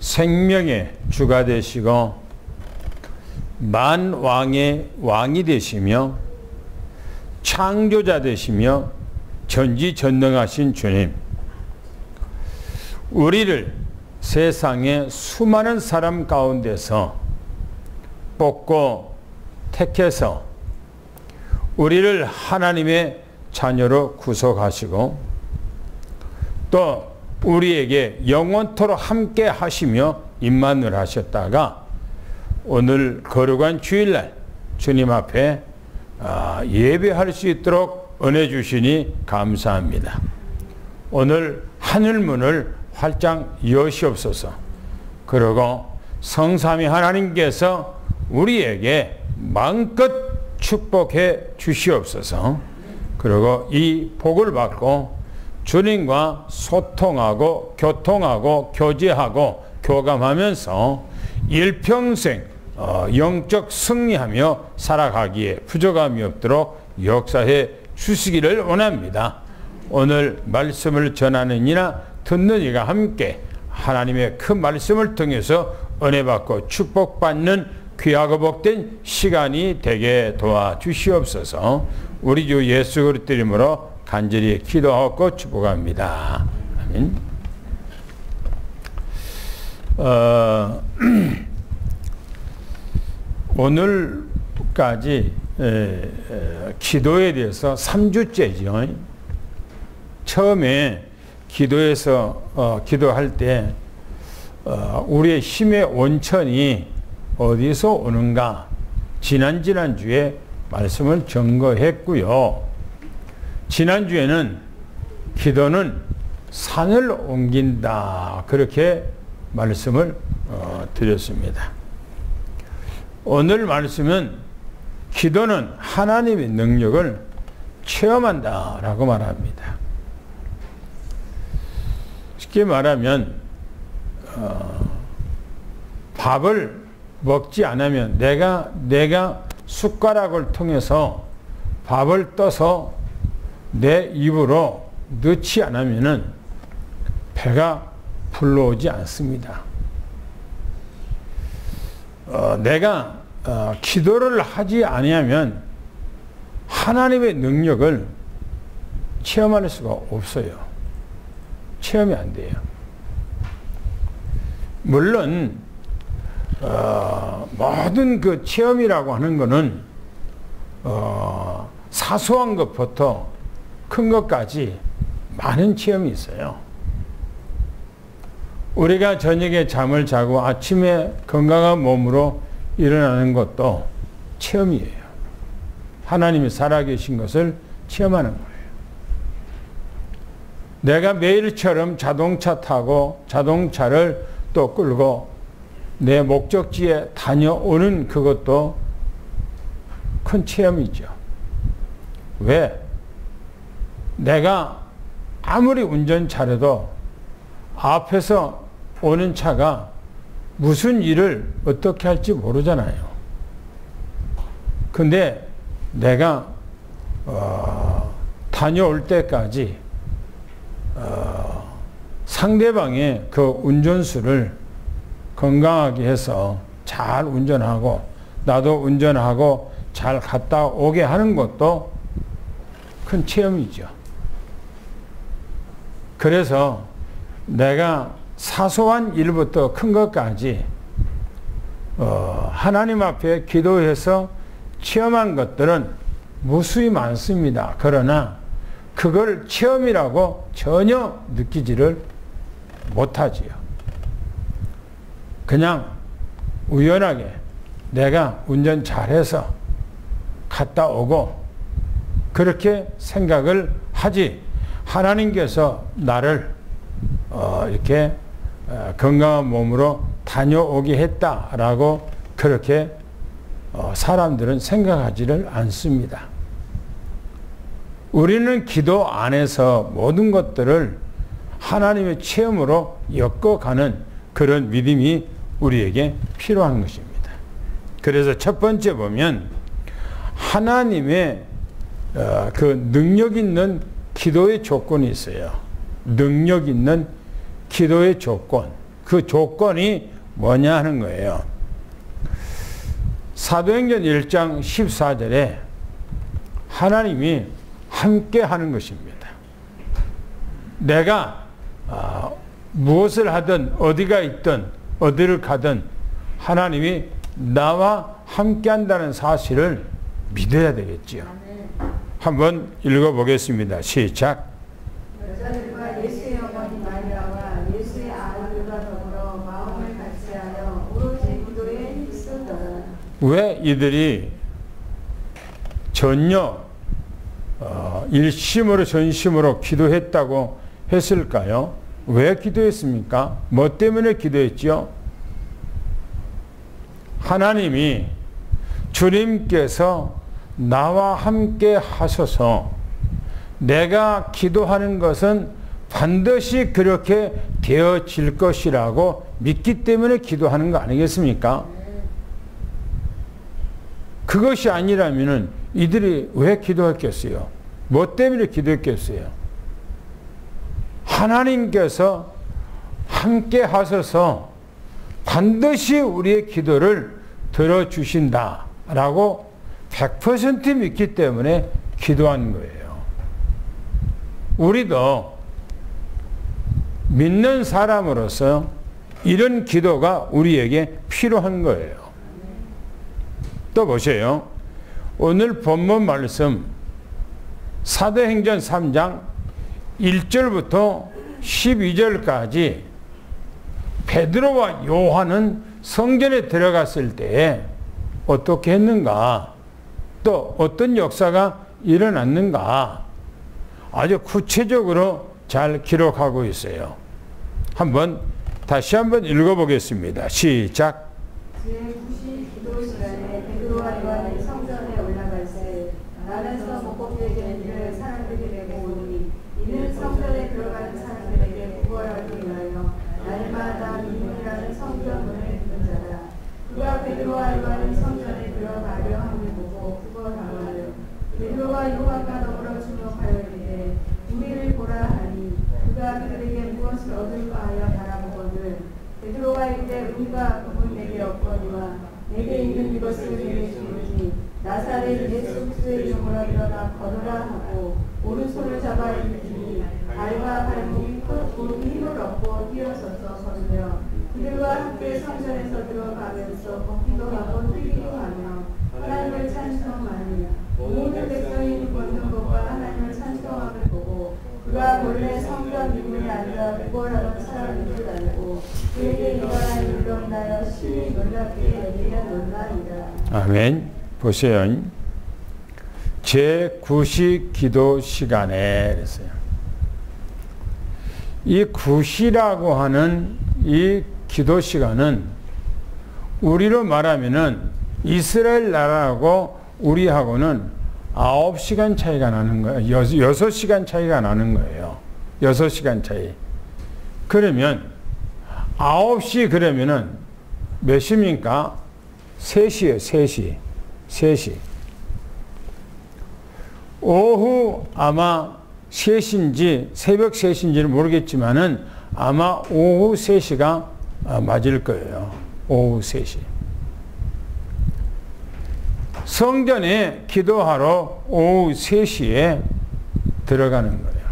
생명의 주가 되시고 만왕의 왕이 되시며 창조자 되시며 전지전능하신 주님, 우리를 세상의 수많은 사람 가운데서 뽑고 택해서 우리를 하나님의 자녀로 구속하시고 또 우리에게 영원토록 함께 하시며 임만을 하셨다가 오늘 거룩한 주일날 주님 앞에 예배할 수 있도록 은혜 주시니 감사합니다. 오늘 하늘문을 활짝 여시옵소서. 그리고 성삼위 하나님께서 우리에게 마음껏 축복해 주시옵소서. 그리고 이 복을 받고 주님과 소통하고 교통하고 교제하고 교감하면서 일평생 영적 승리하며 살아가기에 부족함이 없도록 역사해 주시기를 원합니다. 오늘 말씀을 전하는 이나 듣는 이가 함께 하나님의 큰 말씀을 통해서 은혜 받고 축복받는 귀하고 복된 시간이 되게 도와주시옵소서. 우리 주 예수 그리스도 이름으로 간절히 기도하고 축복합니다. 아멘. 오늘까지 기도에 대해서 3주째죠. 처음에 기도에서 기도할 때 우리의 힘의 원천이 어디서 오는가 지난주에 말씀을 증거했고요. 지난주에는 기도는 산을 옮긴다 그렇게 말씀을 드렸습니다. 오늘 말씀은 기도는 하나님의 능력을 체험한다 라고 말합니다. 쉽게 말하면 밥을 먹지 않으면 내가 숟가락을 통해서 밥을 떠서 내 입으로 넣지 않으면 배가 불러오지 않습니다. 내가 기도를 하지 아니하면 하나님의 능력을 체험할 수가 없어요. 체험이 안 돼요. 물론 모든 그 체험이라고 하는 것은 사소한 것부터 큰 것까지 많은 체험이 있어요. 우리가 저녁에 잠을 자고 아침에 건강한 몸으로 일어나는 것도 체험이에요. 하나님이 살아계신 것을 체험하는 거예요. 내가 매일처럼 자동차 타고 자동차를 또 끌고 내 목적지에 다녀오는 그것도 큰 체험이죠. 왜? 내가 아무리 운전 잘해도 앞에서 오는 차가 무슨 일을 어떻게 할지 모르잖아요. 근데 내가 다녀올 때까지 상대방의 그 운전수를 건강하게 해서 잘 운전하고 나도 운전하고 잘 갔다 오게 하는 것도 큰 체험이죠. 그래서 내가 사소한 일부터 큰 것까지 하나님 앞에 기도해서 체험한 것들은 무수히 많습니다. 그러나 그걸 체험이라고 전혀 느끼지를 못하지요. 그냥 우연하게 내가 운전 잘해서 갔다 오고 그렇게 생각을 하지, 하나님께서 나를 이렇게 건강한 몸으로 다녀오게 했다라고 그렇게 사람들은 생각하지를 않습니다. 우리는 기도 안에서 모든 것들을 하나님의 체험으로 엮어가는 그런 믿음이 우리에게 필요한 것입니다. 그래서 첫 번째 보면 하나님의 그 능력 있는 기도의 조건이 있어요. 능력 있는 기도의 조건. 그 조건이 뭐냐 하는 거예요. 사도행전 1장 14절에 하나님이 함께 하는 것입니다. 내가 무엇을 하든 어디가 있든 어디를 가든 하나님이 나와 함께 한다는 사실을 믿어야 되겠지요. 한번 읽어보겠습니다. 시작. 여자들과 예수의 어머니 마리아와 예수의 아들과 더불어 마음을 같이하여 오로지 기도에 힘쓰더라. 왜 이들이 전혀 일심으로 전심으로 기도했다고 했을까요? 왜 기도했습니까? 뭐 때문에 기도했지요? 하나님이 주님께서 나와 함께 하셔서 내가 기도하는 것은 반드시 그렇게 되어질 것이라고 믿기 때문에 기도하는 거 아니겠습니까? 그것이 아니라면 이들이 왜 기도했겠어요? 뭐 때문에 기도했겠어요? 하나님께서 함께 하셔서 반드시 우리의 기도를 들어주신다라고 100% 믿기 때문에 기도한 거예요. 우리도 믿는 사람으로서 이런 기도가 우리에게 필요한 거예요. 또 보세요. 오늘 본문 말씀 사도행전 3장 1절부터 12절까지 베드로와 요한은 성전에 들어갔을 때에 어떻게 했는가, 또 어떤 역사가 일어났는가 아주 구체적으로 잘 기록하고 있어요. 다시 한번 읽어보겠습니다. 시작. 제9시 기도 시간에 베드로와 요한이 성전에 올라갈새 나면서 목법되게 이를 사람들이 내고 오니 이는 성전에 들어가는 사람들에게 구걸하기 위하여 날마다 미문이라는 성전문을 두는 자라. 그가 베드로와 요한이 성전에 들어가려 함을 보고 구걸하여 베드로와 요한과 더불어 주목하여 이르되 우리를 보라 하니 그가 그들에게 무엇을 얻을까 하여 바라보거늘 베드로가 이르되 우리가 그분 내게 없거니와 내게 있는 이것을 내게 주르니 나사렛 예수 그리스도의 이름으로 일어나 걸으라 하고 오른손을 잡아 일으키니 발과 발목이 곧 힘을 얻고 뛰어서서 걸으며 그들과 함께 성전에서 들어가면서 걷기도 하고 뛰기도 하며 하나님을 찬송하니 모든 백성이 걷는 것과 하나님을 찬송함을 보고 그가 본래 성전 미문에 앉아 구걸하던 사람인 줄 알고 그에게 일어난 일로 인하여 심히 놀랍게 여기며 놀라니라. 아멘. 보세요. 제9시 기도 시간에 그랬어요. 이 9시라고 하는 이 기도 시간은 우리로 말하면은 이스라엘 나라하고 우리하고는 9시간 차이가 나는 거예요. 6시간 차이가 나는 거예요. 6시간 차이. 그러면 9시 그러면은 몇 시입니까? 3시예요. 3시. 3시. 오후 아마 3시인지 새벽 3시인지는 모르겠지만은 아마 오후 3시가 맞을 거예요. 오후 3시. 성전에 기도하러 오후 3시에 들어가는 거예요.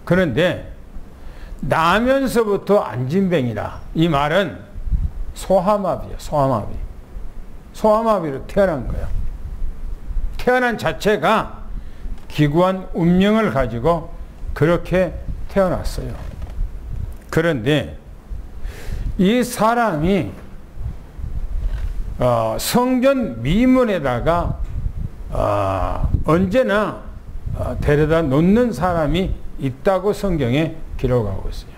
그런데 나면서부터 안진뱅이라 이 말은 소아마비예요. 소아마비. 소아마비로 태어난 거예요. 태어난 자체가 기구한 운명을 가지고 그렇게 태어났어요. 그런데 이 사람이 성전 미문에다가 언제나 데려다 놓는 사람이 있다고 성경에 기록하고 있어요.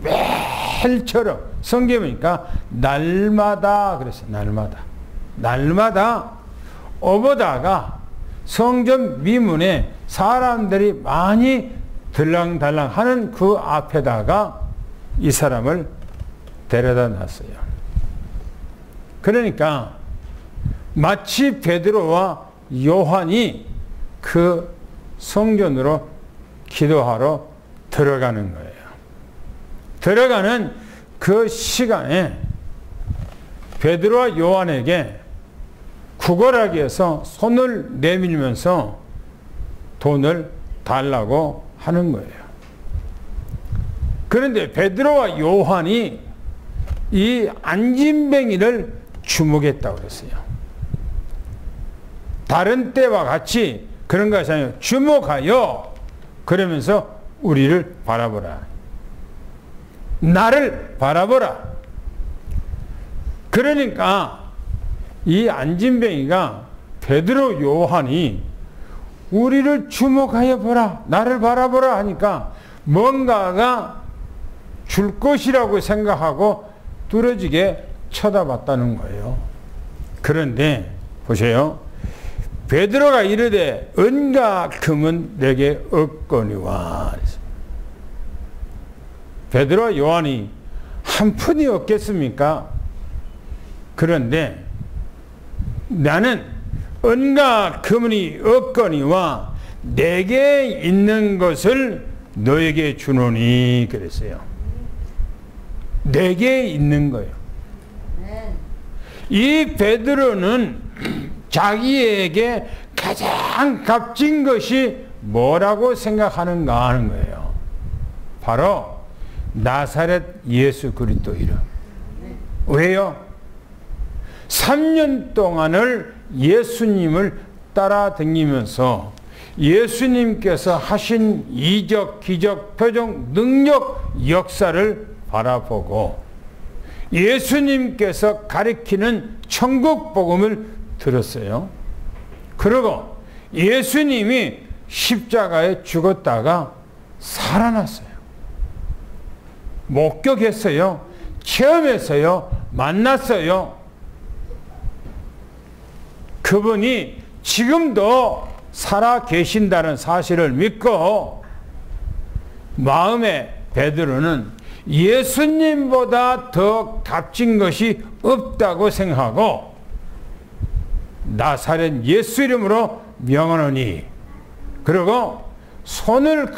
매일처럼 성경에 보니까 날마다 그랬어요. 날마다 오보다가 성전 미문에 사람들이 많이 들랑달랑 하는 그 앞에다가 이 사람을 데려다 놨어요. 그러니까 마치 베드로와 요한이 그 성전으로 기도하러 들어가는 거예요. 들어가는 그 시간에 베드로와 요한에게 구걸하기 위해서 손을 내밀면서 돈을 달라고 하는 거예요. 그런데 베드로와 요한이 이 안진뱅이를 주목했다고 그랬어요. 다른 때와 같이 그런 것이 아니고 주목하여 그러면서 우리를 바라보라. 나를 바라보라. 그러니까 이 안진뱅이가 베드로 요한이 우리를 주목하여 보라. 나를 바라보라 하니까 뭔가가 줄 것이라고 생각하고 뚫어지게 쳐다봤다는 거예요. 그런데 보세요. 베드로가 이르되 은과 금은 내게 없거니와. 베드로와 요한이 한 푼이 없겠습니까? 그런데 나는 은과 금이 없거니와 내게 있는 것을 너에게 주노니 그랬어요. 내게 있는 거예요. 이 베드로는 자기에게 가장 값진 것이 뭐라고 생각하는가 하는 거예요. 바로 나사렛 예수 그리스도 이름. 왜요? 3년 동안을 예수님을 따라다니면서 예수님께서 하신 이적, 기적, 표적, 능력, 역사를 바라보고 예수님께서 가리키는 천국 복음을 들었어요. 그리고 예수님이 십자가에 죽었다가 살아났어요. 목격했어요. 체험했어요. 만났어요. 그분이 지금도 살아 계신다는 사실을 믿고 마음에 베드로는 예수님보다 더 값진 것이 없다고 생각하고 나사렛 예수 이름으로 명하노니 그리고 손을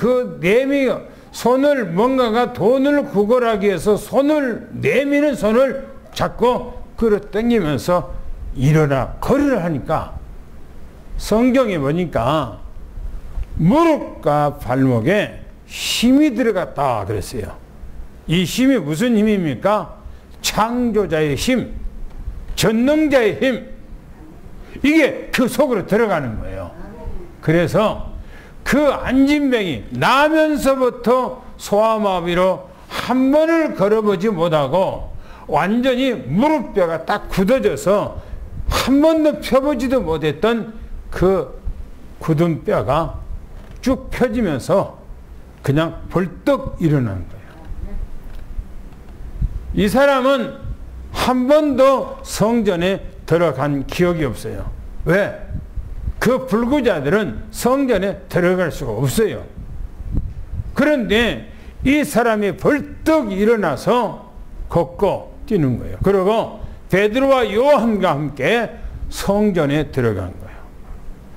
손을 뭔가가 돈을 구걸하기 위해서 손을 내미는 손을 잡고 끌어당기면서 일어나 걸으라 하니까 성경에 보니까 무릎과 발목에 힘이 들어갔다 그랬어요. 이 힘이 무슨 힘입니까? 창조자의 힘, 전능자의 힘. 이게 그 속으로 들어가는 거예요. 그래서 그 안진뱅이 나면서부터 소아마비로 한 번을 걸어보지 못하고 완전히 무릎뼈가 딱 굳어져서 한 번도 펴보지도 못했던 그 굳은 뼈가 쭉 펴지면서 그냥 벌떡 일어난 거예요. 이 사람은 한 번도 성전에 들어간 기억이 없어요. 왜? 그 불구자들은 성전에 들어갈 수가 없어요. 그런데 이 사람이 벌떡 일어나서 걷고 뛰는 거예요. 그리고 베드로와 요한과 함께 성전에 들어간 거예요.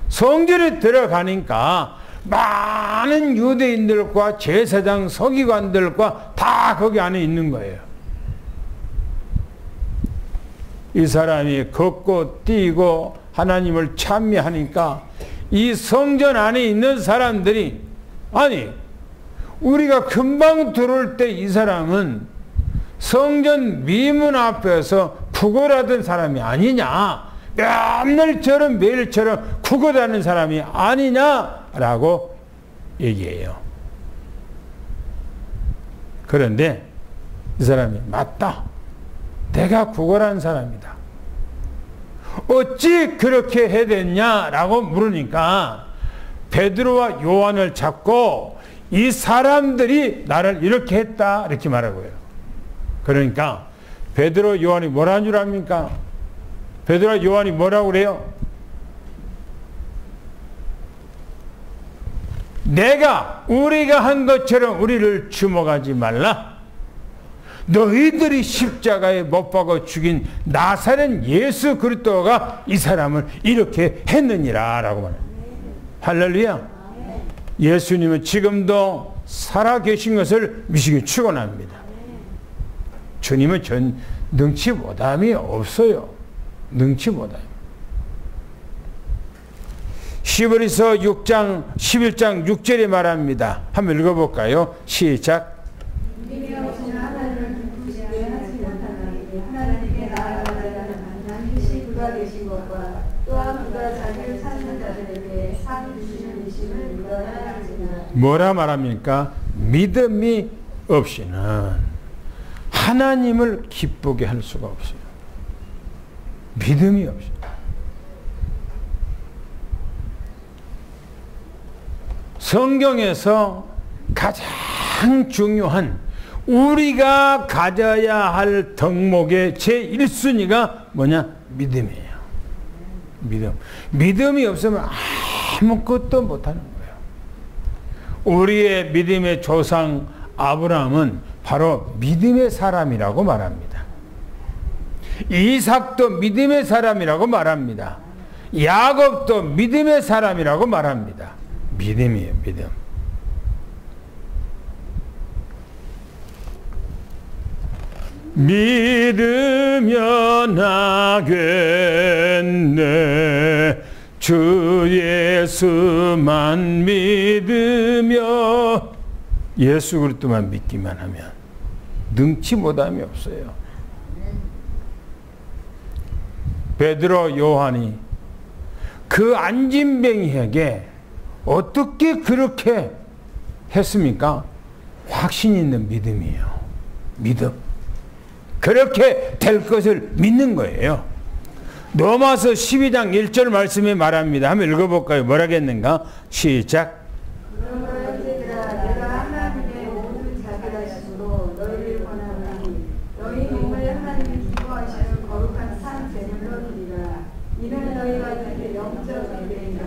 성전에 들어가니까 많은 유대인들과 제사장 서기관들과 다 거기 안에 있는 거예요. 이 사람이 걷고 뛰고 하나님을 찬미하니까 이 성전 안에 있는 사람들이 아니 우리가 금방 들어올 때 이 사람은 성전 미문 앞에서 구걸하던 사람이 아니냐, 맨날처럼 매일처럼 구걸하는 사람이 아니냐라고 얘기해요. 그런데 이 사람이 맞다. 내가 구걸한 사람이다. 어찌 그렇게 해야 되냐라고 물으니까 베드로와 요한을 잡고 이 사람들이 나를 이렇게 했다 이렇게 말하고요. 그러니까 베드로 요한이 뭐라는 줄 압니까? 베드로와 요한이 뭐라고 그래요? 우리가 한 것처럼 우리를 주목하지 말라. 너희들이 십자가에 못 박아 죽인 나사렛 예수 그리스도가 이 사람을 이렇게 했느니라 라고 말해요. 할렐루야. 예수님은 지금도 살아계신 것을 미시기 축원합니다. 주님은 능치 못함이 없어요. 능치 못함. 히브리서 11장 6절에 말합니다. 한번 읽어볼까요? 시작. 믿음이 없이는 하나님을 기쁘시게 하지 못하나니 하나님께 나아가자는 반드시 그가 계신 것과 또한 그가 자기를 찾는 자들에게 상 주시는 이심을 믿어야 할지니라. 뭐라 말합니까? 믿음이 없이는 하나님을 기쁘게 할 수가 없어요. 믿음이 없이. 성경에서 가장 중요한 우리가 가져야 할 덕목의 제1순위가 뭐냐? 믿음이에요. 믿음. 믿음이 없으면 아무것도 못하는 거예요. 우리의 믿음의 조상 아브라함은 바로 믿음의 사람이라고 말합니다. 이삭도 믿음의 사람이라고 말합니다. 야곱도 믿음의 사람이라고 말합니다. 믿음이에요, 믿음. 믿으면 하겠네 주 예수만 믿으며 예수 그리스도만 믿기만 하면 능치 못함이 없어요. 베드로 요한이 그 안진뱅이에게 어떻게 그렇게 했습니까? 확신 있는 믿음이에요. 믿음. 그렇게 될 것을 믿는 거예요. 로마서 12장 1절 말씀에 말합니다. 한번 읽어볼까요? 뭐라겠는가? 시작. 그러므로 형제들아 내가 하나님의 모든 자비하심으로 너희를 권하노니 너희 몸을 하나님이 기뻐하시는 거룩한 산 제물로 드리라. 이는 너희가 드릴 영적 예배이라.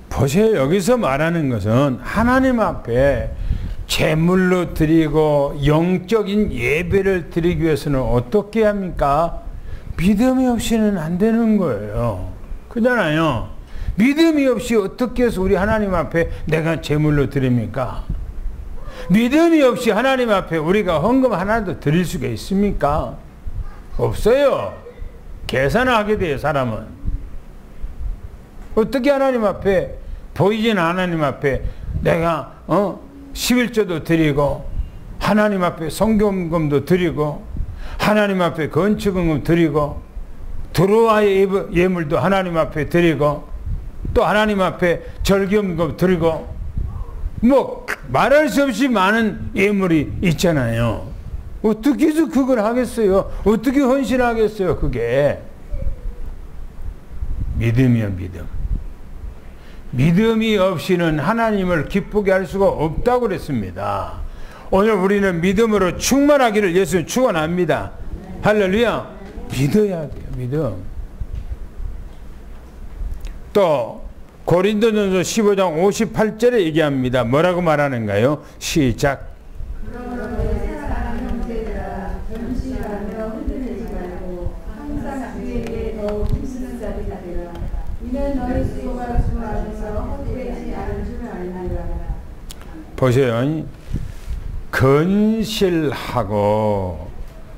보세요. 여기서 말하는 것은 하나님 앞에 제물로 드리고 영적인 예배를 드리기 위해서는 어떻게 합니까? 믿음이 없이는 안 되는 거예요. 그잖아요. 믿음이 없이 어떻게 해서 우리 하나님 앞에 내가 제물로 드립니까? 믿음이 없이 하나님 앞에 우리가 헌금 하나도 드릴 수가 있습니까? 없어요. 계산하게 돼요, 사람은. 어떻게 하나님 앞에, 보이지는 하나님 앞에 내가 11조도 드리고 하나님 앞에 성경금도 드리고 하나님 앞에 건축금도 드리고 드로아의 예물도 하나님 앞에 드리고 또 하나님 앞에 절기금도 드리고 뭐 말할 수 없이 많은 예물이 있잖아요. 어떻게 해서 그걸 하겠어요? 어떻게 헌신하겠어요? 그게 믿음이요, 믿음. 믿음이 없이는 하나님을 기쁘게 할 수가 없다고 그랬습니다. 오늘 우리는 믿음으로 충만하기를 예수는 축원합니다. 할렐루야. 믿어야 돼요. 믿음. 또 고린도전서 15장 58절에 얘기합니다. 뭐라고 말하는가요? 시작. 그러므로 내 사랑하는 형제들아 변심하며 흔들리지 말고 항상 주에게 더욱 힘쓰는 자들이 되라. 이는 너희 수고가 주 안에서 헛되지 않은 줄 알리라. 보세요. 건실하고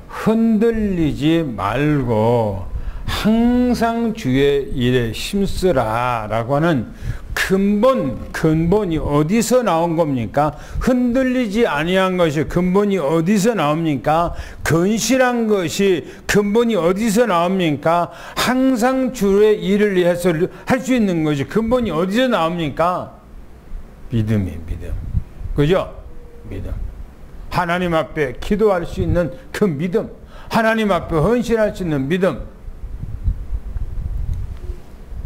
흔들리지 말고 항상 주의 일에 힘쓰라 라고 하는 근본이 어디서 나온 겁니까? 흔들리지 아니한 것이 근본이 어디서 나옵니까? 건실한 것이 근본이 어디서 나옵니까? 항상 주의 일을 위해서 할 수 있는 것이 근본이 어디서 나옵니까? 믿음이에요, 믿음. 그죠? 믿음. 하나님 앞에 기도할 수 있는 그 믿음. 하나님 앞에 헌신할 수 있는 믿음.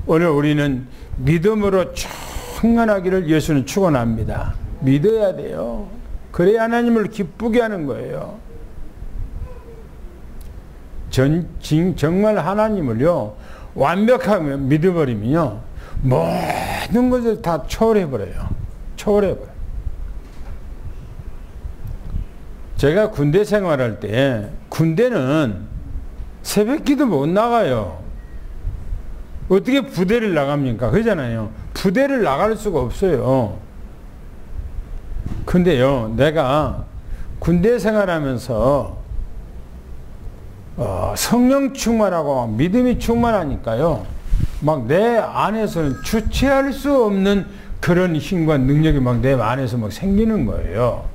오늘 우리는 믿음으로 충만하기를 예수는 축원합니다. 믿어야 돼요. 그래야 하나님을 기쁘게 하는 거예요. 정말 하나님을요 완벽하게 믿어버리면요 모든 것을 다 초월해버려요. 초월해버려요. 제가 군대 생활할 때 군대는 새벽기도 못 나가요. 어떻게 부대를 나갑니까? 그러잖아요. 부대를 나갈 수가 없어요. 근데요, 내가 군대 생활하면서 성령 충만하고 믿음이 충만하니까요. 막 내 안에서는 주체할 수 없는 그런 힘과 능력이 막 내 안에서 막 생기는 거예요.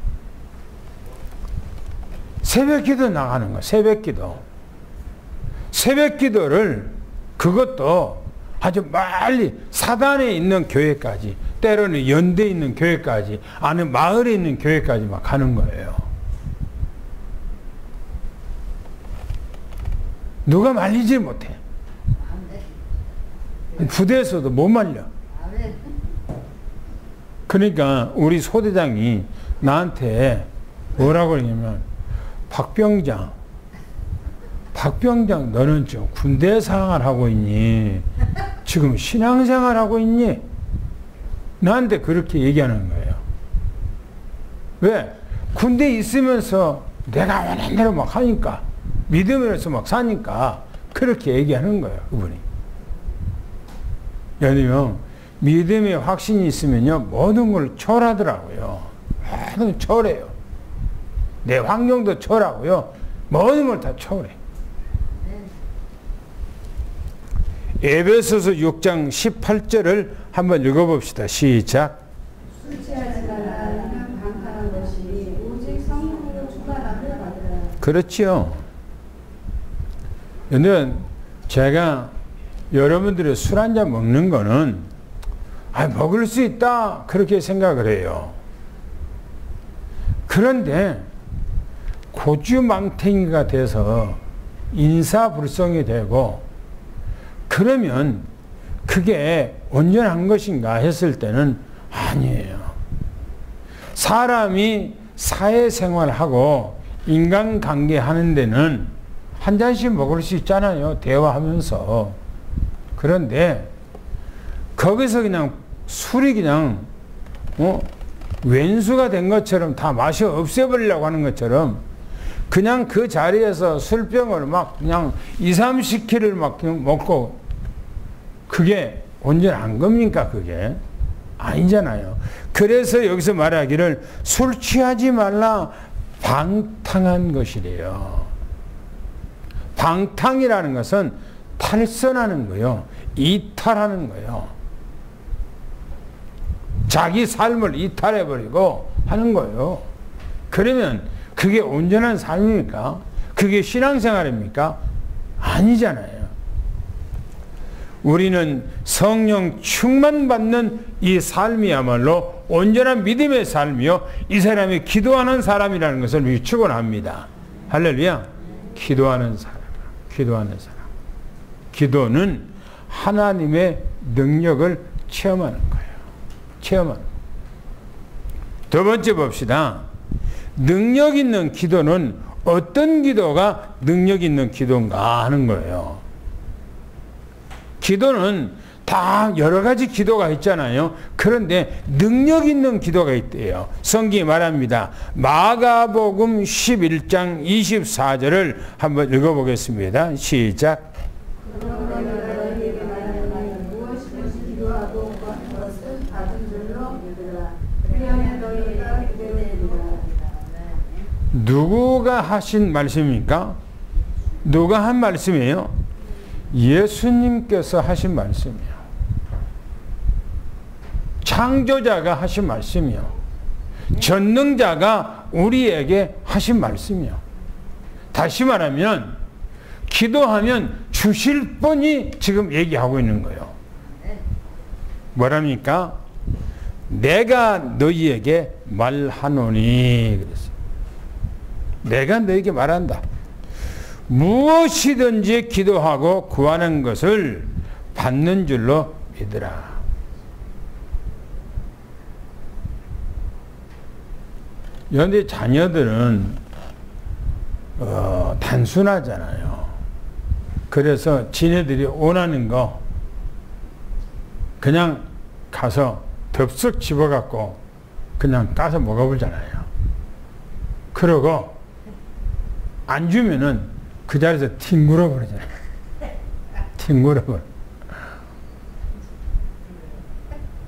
새벽 기도 나가는 거예요. 새벽 기도. 새벽 기도를 그것도 아주 멀리 사단에 있는 교회까지, 때로는 연대에 있는 교회까지, 아는 마을에 있는 교회까지 막 가는 거예요. 누가 말리지 못해. 부대에서도 못 말려. 그러니까 우리 소대장이 나한테 뭐라고 그러냐면, 박병장 너는 좀 군대 생활 하고 있니? 지금 신앙생활 하고 있니? 나한테 그렇게 얘기하는 거예요. 왜? 군대 있으면서 내가 원하는 대로 막 하니까, 믿음으로서 막 사니까 그렇게 얘기하는 거예요, 그분이. 왜냐면 믿음의 확신이 있으면요, 모든 걸 초월하더라고요. 모든 걸 초월해요. 내 환경도 초월하고요, 모든 걸 다 초월해. 에베소서 6장 18절을 한번 읽어봅시다. 시작. 술 취하지 말라. 이는 방탕한 것이 오직 성령으로 충만함을 받으라. 그렇지요. 근데 제가 여러분들이 술 한잔 먹는 거는 먹을 수 있다 그렇게 생각을 해요. 그런데 고주망태기가 돼서 인사불성이 되고 그러면 그게 온전한 것인가 했을 때는 아니에요. 사람이 사회생활하고 인간관계 하는 데는 한 잔씩 먹을 수 있잖아요. 대화하면서. 그런데 거기서 그냥 술이 그냥 왼수가 된 것처럼 다 맛이 없애버리려고 하는 것처럼 그냥 그 자리에서 술병을 막 그냥 20-30kg를 막 먹고 그게 온전한 겁니까? 그게 아니잖아요. 그래서 여기서 말하기를 술 취하지 말라, 방탕한 것이래요. 방탕이라는 것은 탈선하는 거예요. 이탈하는 거예요. 자기 삶을 이탈해버리고 하는 거예요. 그러면 그게 온전한 삶입니까? 그게 신앙생활입니까? 아니잖아요. 우리는 성령 충만받는 이 삶이야말로 온전한 믿음의 삶이요, 이 사람이 기도하는 사람이라는 것을 우리 축원합니다. 할렐루야. 기도하는 사람, 기도하는 사람. 기도는 하나님의 능력을 체험하는 거예요. 체험하는. 두 번째 봅시다. 능력 있는 기도는 어떤 기도가 능력 있는 기도인가 하는 거예요. 기도는 다 여러 가지 기도가 있잖아요. 그런데 능력 있는 기도가 있대요. 성경이 말합니다. 마가복음 11장 24절을 한번 읽어보겠습니다. 시작. 누구가 하신 말씀입니까? 누가 한 말씀이에요? 예수님께서 하신 말씀이에요. 창조자가 하신 말씀이요. 전능자가 우리에게 하신 말씀이요. 다시 말하면 기도하면 주실 분이 지금 얘기하고 있는 거예요. 뭐랍니까? 내가 너희에게 말하노니 그랬어요. 내가 너희에게 말한다. 무엇이든지 기도하고 구하는 것을 받는 줄로 믿으라. 그런데 자녀들은 단순하잖아요. 그래서 지네들이 원하는 거 그냥 가서 덥석 집어갖고 그냥 따서 먹어보잖아요. 그러고 안 주면은 그 자리에서 뒹굴어 버리잖아요. 뒹굴어 버려.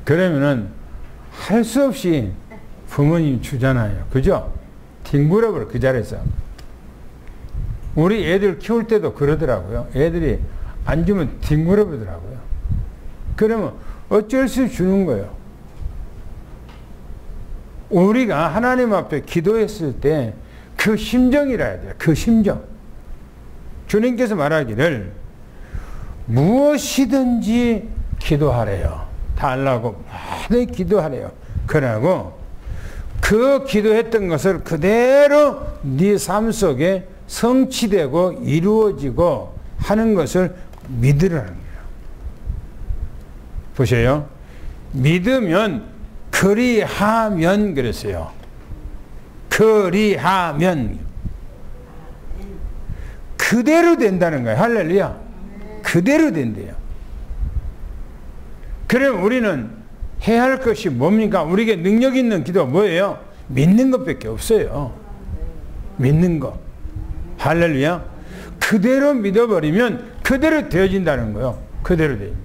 그러면은 할 수 없이 부모님 주잖아요. 그죠? 뒹굴어 버려, 그 자리에서. 우리 애들 키울 때도 그러더라고요. 애들이 안 주면 뒹굴어보더라고요. 그러면 어쩔 수 없이 주는 거예요. 우리가 하나님 앞에 기도했을 때 그 심정이라 해야 돼요. 그 심정. 주님께서 말하기를 무엇이든지 기도하래요. 달라고 많이 기도하래요. 그러고 그 기도했던 것을 그대로 네 삶 속에 성취되고 이루어지고 하는 것을 믿으라는 거예요. 보세요. 믿으면 그리하면 그랬어요. 그리하면 그대로 된다는 거예요. 할렐루야. 그대로 된대요. 그럼 우리는 해야 할 것이 뭡니까? 우리에게 능력 있는 기도가 뭐예요? 믿는 것밖에 없어요. 믿는 것. 할렐루야. 그대로 믿어버리면 그대로 되어진다는 거예요. 그대로 되어진다.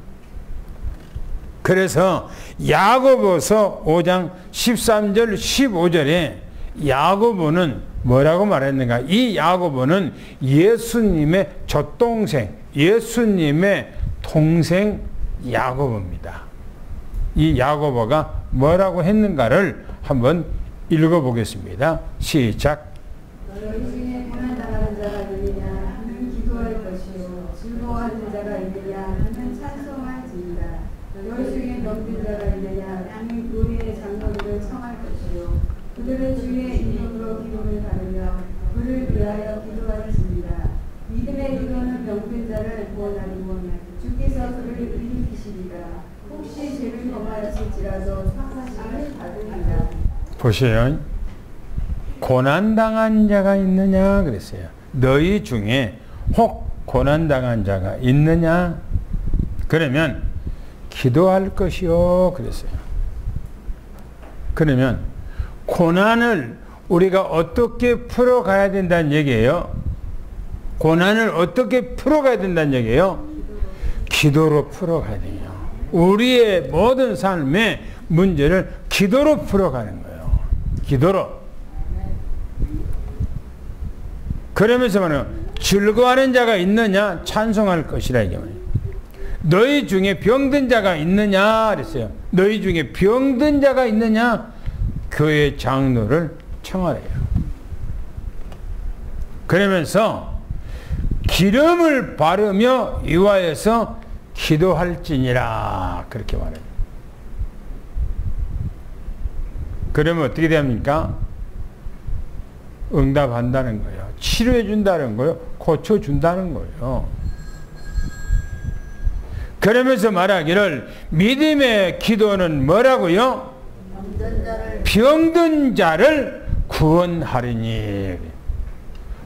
그래서 야고보서 5장 13절 15절에 야고보는 뭐라고 말했는가? 이 야고보는 예수님의 젖동생, 예수님의 동생 야고보입니다. 이 야고보가 뭐라고 했는가를 한번 읽어보겠습니다. 시작. 너희 중에 고난당하는 자가 있느냐 하는 기도할 것이요 즐거워하는 자가 있느냐 하는 찬송할지니라. 너희 중에 병든 자가 있느냐 하는 의의 장로들을 청할 것이요 그들은 주의 이름으로 기름을 바르며 그를 위하여 기도할지니라. 믿음의 기도는 병든 자를 구원하리니 주께서 그를 일으키시리라. 혹시 죄를 범하였을지라도 상하심을 받으리라. 보세요. 고난당한 자가 있느냐 그랬어요. 너희 중에 혹 고난당한 자가 있느냐? 그러면 기도할 것이요 그랬어요. 그러면 고난을 우리가 어떻게 풀어가야 된다는 얘기예요? 고난을 어떻게 풀어가야 된다는 얘기예요? 기도로 풀어가야 돼요. 우리의 모든 삶의 문제를 기도로 풀어가는 거예요. 기도로. 그러면서 말해요. 즐거워하는 자가 있느냐? 찬송할 것이라 이게 말이에요. 너희 중에 병든 자가 있느냐? 그랬어요. 너희 중에 병든 자가 있느냐? 교회 장로를 청하래요. 그러면서 기름을 바르며 유아에서 기도할지니라 그렇게 말해요. 그러면 어떻게 됩니까? 응답한다는 거예요. 치료해 준다는 거예요. 고쳐 준다는 거예요. 그러면서 말하기를 믿음의 기도는 뭐라고요? 병든 자를 구원하리니,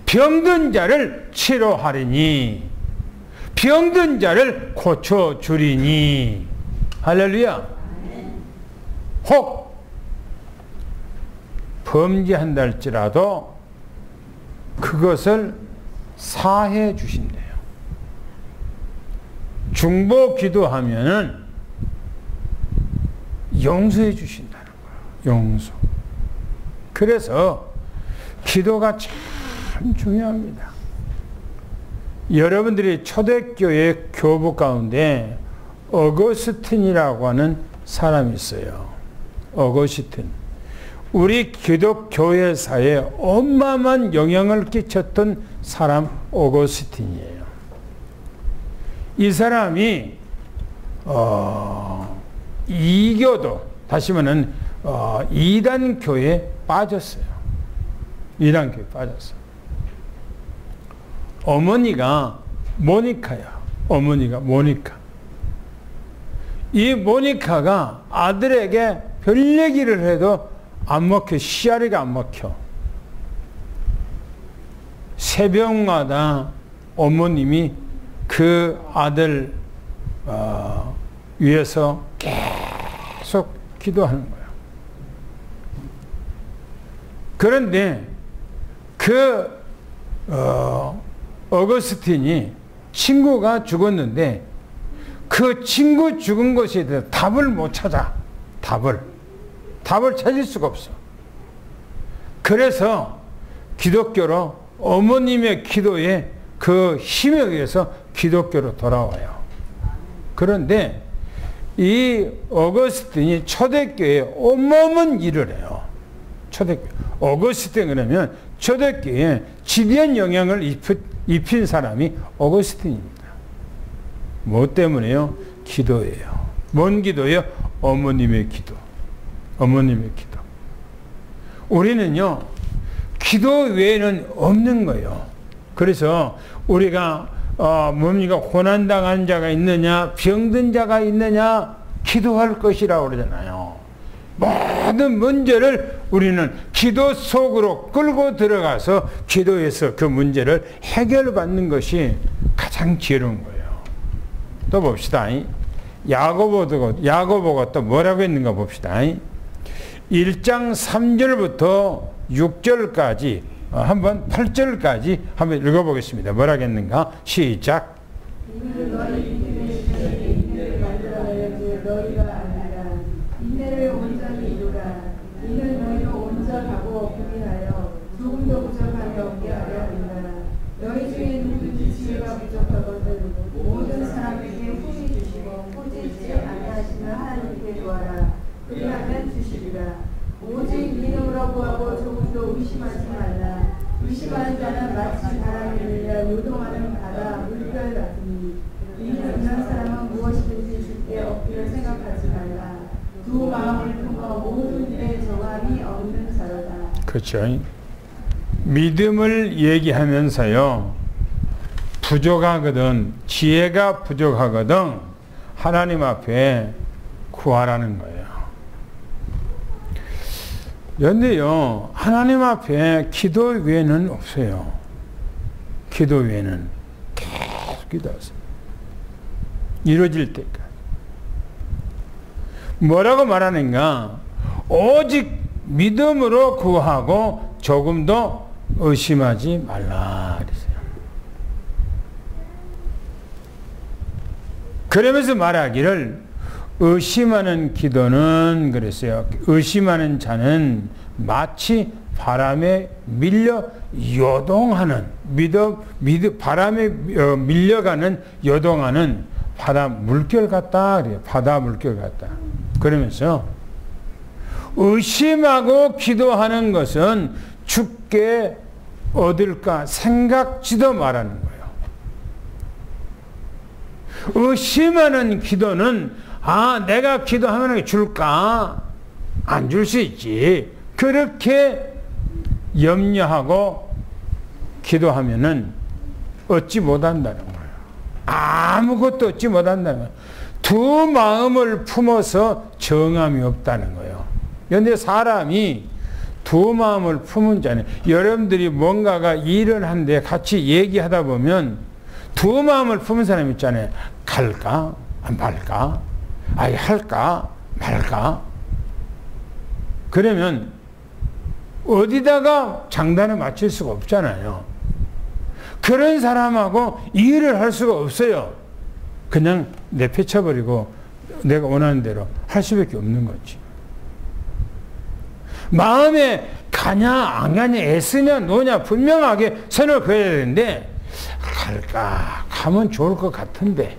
병든 자를 치료하리니, 병든 자를 고쳐주리니. 할렐루야. 혹 범죄한다 할지라도 그것을 사해 주신대요. 중보 기도하면은 용서해 주신다는 거예요. 용서. 그래서 기도가 참 중요합니다. 여러분들이 초대교회 교부 가운데 어거스틴이라고 하는 사람이 있어요. 어거스틴. 우리 기독교회사에 어마어마한 영향을 끼쳤던 사람 어거스틴이에요. 이 사람이 이교도, 다시 말하면 이단 교회에 빠졌어요. 이단 교회에 빠졌어요. 어머니가 모니카야. 어머니가 모니카. 이 모니카가 아들에게 별 얘기를 해도 안 먹혀. 씨알이가 안 먹혀. 새벽마다 어머님이 그 아들 위해서 계속 기도하는 거예요. 그런데 그 어거스틴이 친구가 죽었는데 그 친구 죽은 것에 대해서 답을 못 찾아. 답을 찾을 수가 없어. 그래서 기독교로 어머님의 기도에 그 힘에 의해서 기독교로 돌아와요. 그런데 이 어거스틴이 초대교회에 온몸은 일을 해요. 초대교회. 어거스틴 그러면 초대교회에 지대한 영향을 입힌 사람이 어거스틴입니다. 뭐 때문에요? 기도예요. 뭔 기도예요? 어머님의 기도. 어머님의 기도. 우리는요, 기도 외에는 없는 거예요. 그래서 우리가 뭡니까? 고난당한 자가 있느냐, 병든 자가 있느냐, 기도할 것이라고 그러잖아요. 모든 문제를 우리는 기도 속으로 끌고 들어가서 기도해서 그 문제를 해결받는 것이 가장 지혜로운 거예요. 또 봅시다. 야고보가 또 뭐라고 했는가 봅시다. 1장 3절부터 6절까지 한번 8절까지 한번 읽어보겠습니다. 뭐라고 했는가? 시작. 인내를 온전히 이루라. 이는 너희로 온전하고 부인하여 조금도 부족함이 없게 하려 한다. 너희 중에 누구든지 지혜가 부족하거든 모든 사람에게 후히 주시고 꾸짖지 아니하시는 하나님께 구하라. 그리하면 주시리라. 오직 믿음으로 구하고 조금도 의심하지 말라. 의심하는 자는 마치 바람에 밀려 요동하는 바다 물결 같으니 믿는 사람은 무엇이든지 주께 얻기를 생각하지 말라. 두 마음을 품어 모든 일에 정함이 없는 자로다. 그렇죠. 믿음을 얘기하면서요, 부족하거든, 지혜가 부족하거든 하나님 앞에 구하라는 거예요. 그런데요, 하나님 앞에 기도 외에는 없어요. 기도 외에는 계속 기도하세요. 이루어질 때까지. 뭐라고 말하는가? 오직 믿음으로 구하고 조금도 의심하지 말라 그랬어요. 그러면서 말하기를 의심하는 기도는 그랬어요. 의심하는 자는 마치 바람에 밀려 요동하는 바람에 밀려가는 요동하는 바다 물결 같다 그래요. 바다 물결 같다. 그러면서 의심하고 기도하는 것은 죽게 얻을까 생각지도 말하는 거예요. 의심하는 기도는 내가 기도하면 줄까? 안 줄 수 있지. 그렇게 염려하고 기도하면은 얻지 못한다는 거예요. 아무것도 얻지 못한다는 거예요. 두 마음을 품어서 정함이 없다는 거예요. 그런데 사람이 두 마음을 품은 자는, 여러분들이 뭔가가 일을 하는데 같이 얘기하다 보면 두 마음을 품은 사람 있잖아요. 갈까? 안 말까? 할까? 말까? 그러면 어디다가 장단을 맞출 수가 없잖아요. 그런 사람하고 일을 할 수가 없어요. 그냥 내팽쳐버리고 내가 원하는 대로 할 수밖에 없는 거지. 마음에 가냐 안 가냐 애쓰냐 노냐 분명하게 선을 그어야 되는데, 갈까? 가면 좋을 것 같은데,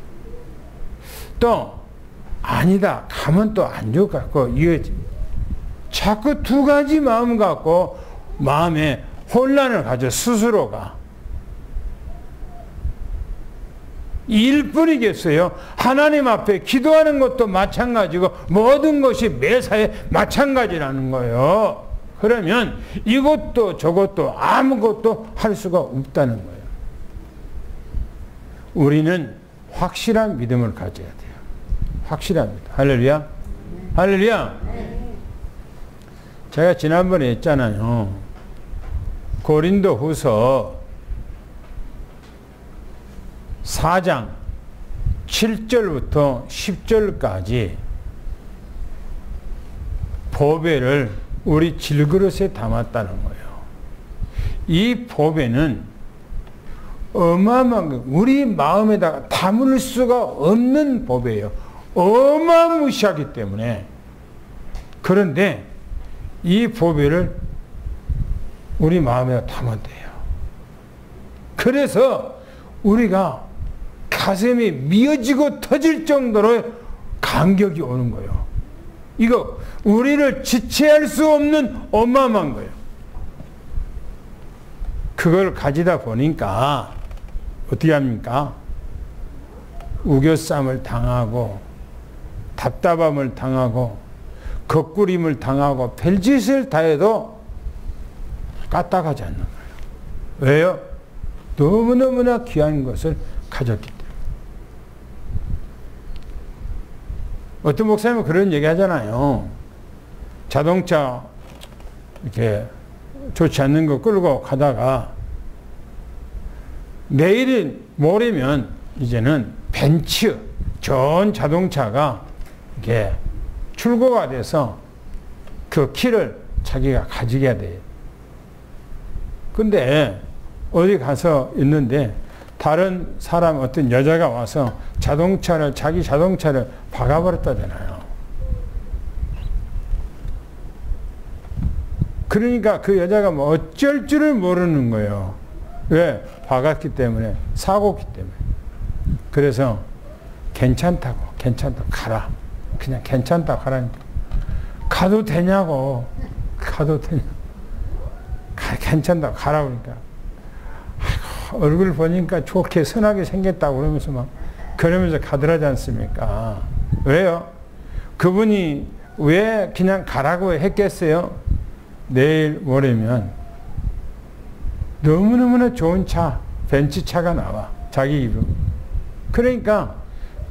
또 아니다 가면 또 안 좋을 것 같고, 이게 자꾸 두 가지 마음 갖고 마음에 혼란을 가져 스스로가. 일뿐이겠어요. 하나님 앞에 기도하는 것도 마찬가지고 모든 것이 매사에 마찬가지라는 거예요. 그러면 이것도 저것도 아무것도 할 수가 없다는 거예요. 우리는 확실한 믿음을 가져야 돼요. 확실한 믿음. 할렐루야. 할렐루야. 제가 지난번에 했잖아요. 고린도 후서 4장 7절부터 10절까지 보배를 우리 질그릇에 담았다는 거예요. 이 보배는 어마어마한, 우리 마음에다가 담을 수가 없는 보배예요. 어마무시하기 때문에. 그런데 이 보배를 우리 마음에 담아야 돼요. 그래서 우리가 가슴이 미어지고 터질 정도로 감격이 오는 거예요. 이거 우리를 지체할 수 없는 어마어마한 거예요. 그걸 가지다 보니까 어떻게 합니까? 우겨쌈을 당하고 답답함을 당하고 거꾸림을 당하고 별짓을 다 해도 까딱하지 않는 거예요. 왜요? 너무너무나 귀한 것을 가졌기 때문에. 어떤 목사님은 그런 얘기 하잖아요. 자동차 이렇게 좋지 않는 거 끌고 가다가 내일이 모레면 이제는 벤츠 좋은 자동차가 이렇게 출고가 돼서 그 키를 자기가 가지게 돼요. 근데 어디 가서 있는데 다른 사람 어떤 여자가 와서 자기 자동차를 박아버렸다잖아요. 그러니까 그 여자가 뭐 어쩔 줄을 모르는 거예요. 왜? 박았기 때문에, 사고기 때문에. 그래서 괜찮다고 가라. 그냥 괜찮다고 가라니까. 가도 되냐고. 가도 되냐. 괜찮다고 가라 그러니까. 아이고, 얼굴 보니까 좋게 선하게 생겼다고 그러면서 가더라지 않습니까? 왜요? 그분이 왜 그냥 가라고 했겠어요? 내일 모레면 너무너무나 좋은 차, 벤츠차가 나와. 자기 이름. 그러니까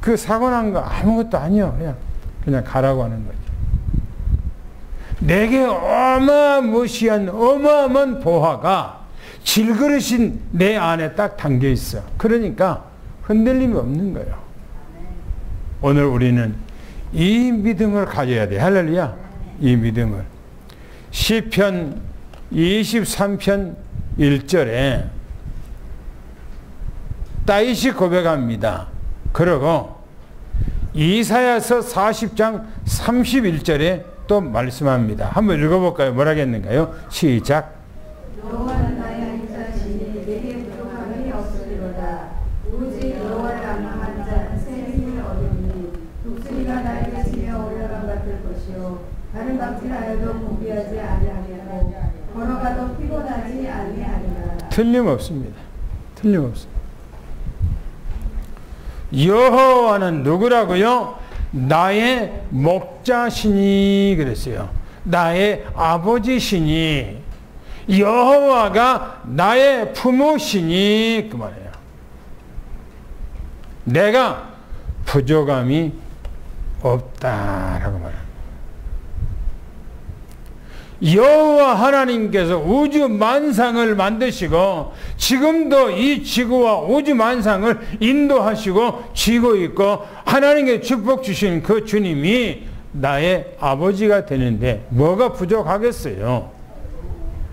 그 사고 난 거 아무것도 아니요. 그냥 가라고 하는 거지. 내게 어마무시한 어마어마한 보화가 질그릇인 내 안에 딱 담겨 있어. 그러니까 흔들림이 없는 거예요. 오늘 우리는 이 믿음을 가져야 돼. 할렐루야. 이 믿음을. 시편 23편 1절에 다윗이 고백합니다. 그리고 이사야서 40장 31절에 또 말씀합니다. 한번 읽어볼까요? 뭐라겠는가요? 시작. 여호와는 나의 인자시니 내게 부족함이 없으리로다. 오직 여호와를 앙망한 자는 새 힘을 얻으니 독수리가 나에게 지며 올라간 같을 것이요 다른 박질하여도 공비하지 아니하겠고 걸어가도 피곤하지 아니하리라. 틀림없습니다. 틀림없습니다. 여호와는 누구라고요? 나의 목자시니 그랬어요. 나의 아버지시니 여호와가 나의 부모시니 그 말이에요. 내가 부족함이 없다라고 말합니다. 여호와 하나님께서 우주 만상을 만드시고 지금도 이 지구와 우주 만상을 인도하시고 쥐고 있고 하나님께 축복 주신 그 주님이 나의 아버지가 되는데 뭐가 부족하겠어요?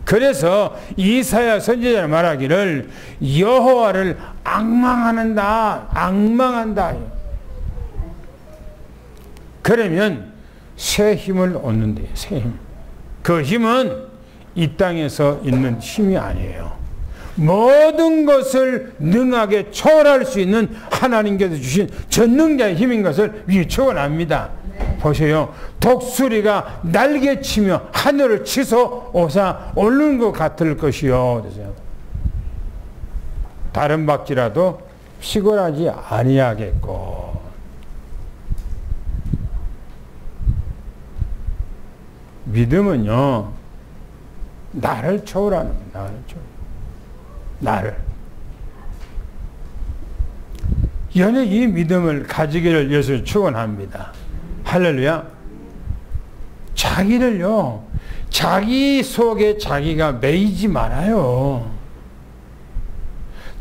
그래서 이사야 선지자는 말하기를 여호와를 앙망한다. 그러면 새 힘을 얻는데요. 새 힘. 그 힘은 이 땅에서 있는 힘이 아니에요. 모든 것을 능하게 초월할 수 있는 하나님께서 주신 전능자의 힘인 것을 위축원합니다. 보세요. 독수리가 날개치며 하늘을 치솟 오사 오르는 것 같을 것이요. 다른 박지라도 피곤하지 아니하겠고. 믿음은요, 나를 초월하는 거예요. 나를. 연애 이 믿음을 가지기를 예수 축원합니다. 할렐루야. 자기를요, 자기 속에 자기가 매이지 말아요.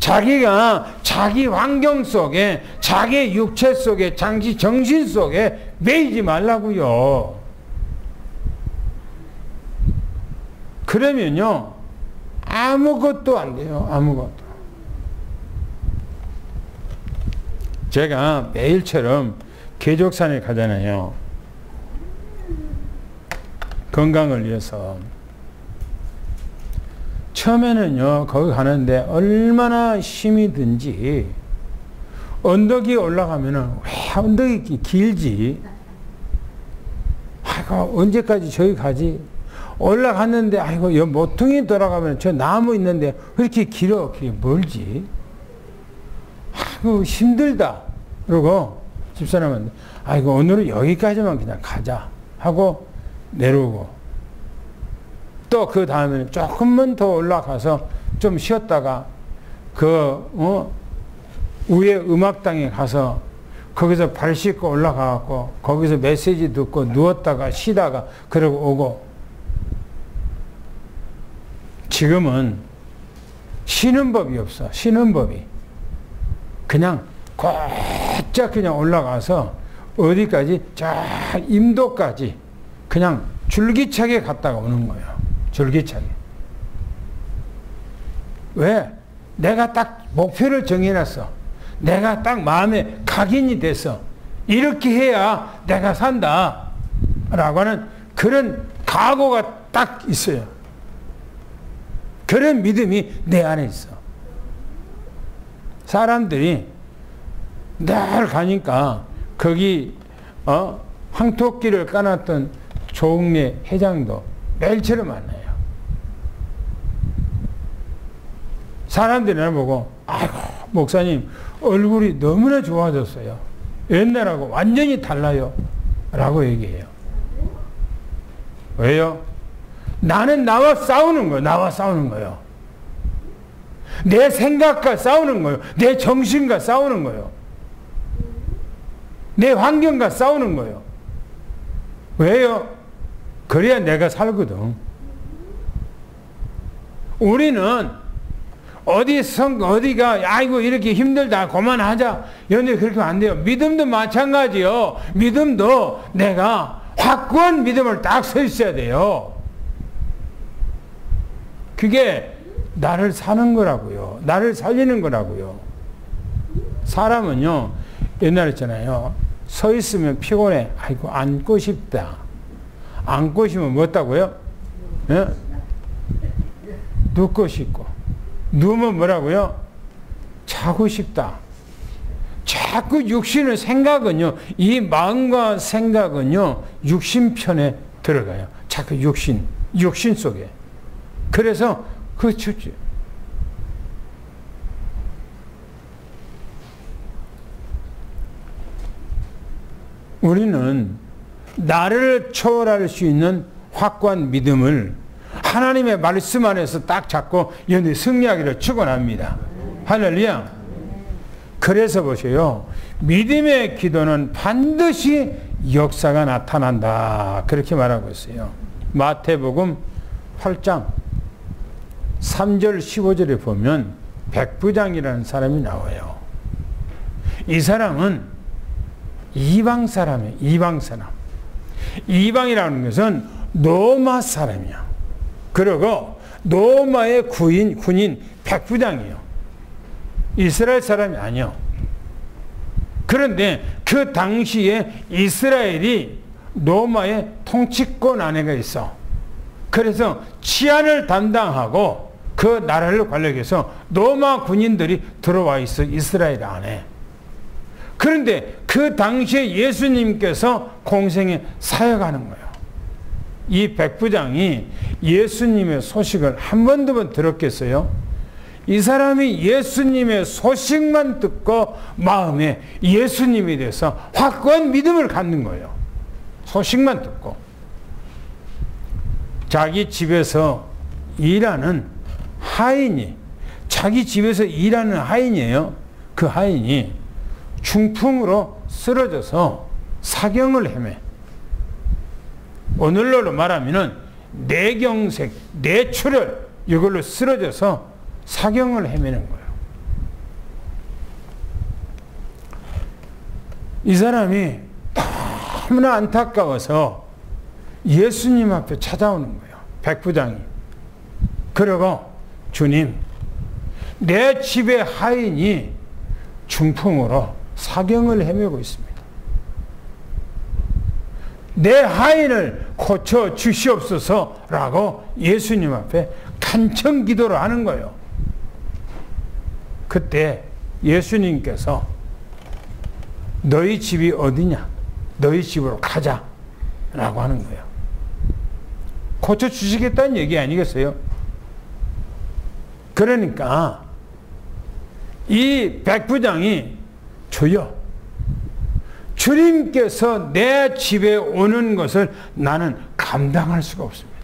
자기가 자기 환경 속에, 자기 육체 속에, 자기 정신 속에 매이지 말라고요. 그러면요, 아무것도 안 돼요. 아무것도. 제가 매일처럼 계족산에 가잖아요. 건강을 위해서. 처음에는요, 거기 가는데 얼마나 힘이 든지, 언덕이 올라가면은 왜 언덕이 길지? 아이고, 언제까지 저기 가지? 올라갔는데, 아이고, 여 모퉁이 돌아가면 저 나무 있는데 왜 이렇게 길어? 그게 멀지? 아이고, 힘들다. 그러고 집사람한테, 아이고, 오늘은 여기까지만 그냥 가자. 하고 내려오고. 또 그 다음에는 조금만 더 올라가서 좀 쉬었다가 위에 음악당에 가서 거기서 발 씻고 올라가갖고 거기서 메시지 듣고 누웠다가 쉬다가 그러고 오고. 지금은 쉬는 법이 없어. 쉬는 법이. 그냥 곧장 그냥 올라가서 어디까지? 저 임도까지 그냥 줄기차게 갔다가 오는 거예요. 줄기차게. 왜? 내가 딱 목표를 정해놨어. 내가 딱 마음에 각인이 됐어. 이렇게 해야 내가 산다. 라고 하는 그런 각오가 딱 있어요. 그런 믿음이 내 안에 있어. 사람들이 늘 가니까 거기 황토끼를 까놨던 조응래 회장도 매일처럼 만나요. 사람들이 나를 보고, 아이고, 목사님 얼굴이 너무나 좋아졌어요. 옛날하고 완전히 달라요. 라고 얘기해요. 왜요? 나는 나와 싸우는 거예요. 나와 싸우는 거예요. 내 생각과 싸우는 거예요. 내 정신과 싸우는 거예요. 내 환경과 싸우는 거예요. 왜요? 그래야 내가 살거든. 우리는 어디가 아이고 이렇게 힘들다 그만하자 연애 그렇게 하면 안 돼요. 믿음도 마찬가지요. 믿음도 내가 확고한 믿음을 딱 서 있어야 돼요. 그게 나를 사는 거라고요. 나를 살리는 거라고요. 사람은요, 옛날에 있잖아요. 서 있으면 피곤해. 아이고, 앉고 싶다. 앉고 싶으면 뭐 했다고요? 예? 눕고 싶고. 누우면 뭐라고요? 자고 싶다. 자꾸 육신의 생각은요, 이 마음과 생각은요, 육신편에 들어가요. 자꾸 육신 속에. 그래서 그 춥지. 우리는 나를 초월할 수 있는 확고한 믿음을 하나님의 말씀 안에서 딱 잡고 연애 승리하기를 축원합니다. 할렐루야. 그래서 보세요. 믿음의 기도는 반드시 역사가 나타난다. 그렇게 말하고 있어요. 마태복음 8장 3절 15절에 보면 백부장이라는 사람이 나와요. 이 사람은 이방 사람이에요. 이방 사람. 이방이라는 것은 로마 사람이야. 그리고 로마의 군인 백부장이에요. 이스라엘 사람이 아니요. 그런데 그 당시에 이스라엘이 로마의 통치권 안에가 있어. 그래서 치안을 담당하고 그 나라를 관리해서 로마 군인들이 들어와 있어. 이스라엘 안에. 그런데 그 당시에 예수님께서 공생에 사역하는 거예요. 이 백부장이 예수님의 소식을 한 번 두 번 들었겠어요? 이 사람이 예수님의 소식만 듣고 마음에 예수님에 대해서 확고한 믿음을 갖는 거예요. 소식만 듣고. 자기 집에서 일하는 하인이, 자기 집에서 일하는 하인이에요. 그 하인이 중풍으로 쓰러져서 사경을 헤매. 오늘날로 말하면은 뇌경색, 뇌출혈 이걸로 쓰러져서 사경을 헤매는 거예요. 이 사람이 너무나 안타까워서 예수님 앞에 찾아오는 거예요. 백부장이. 그러고 주님, 내 집의 하인이 중풍으로 사경을 헤매고 있습니다. 내 하인을 고쳐 주시옵소서라고 예수님 앞에 간청 기도를 하는 거예요. 그때 예수님께서 너희 집이 어디냐? 너희 집으로 가자 라고 하는 거예요. 고쳐주시겠다는 얘기 아니겠어요? 그러니까 이 백부장이 주여, 주님께서 내 집에 오는 것을 나는 감당할 수가 없습니다.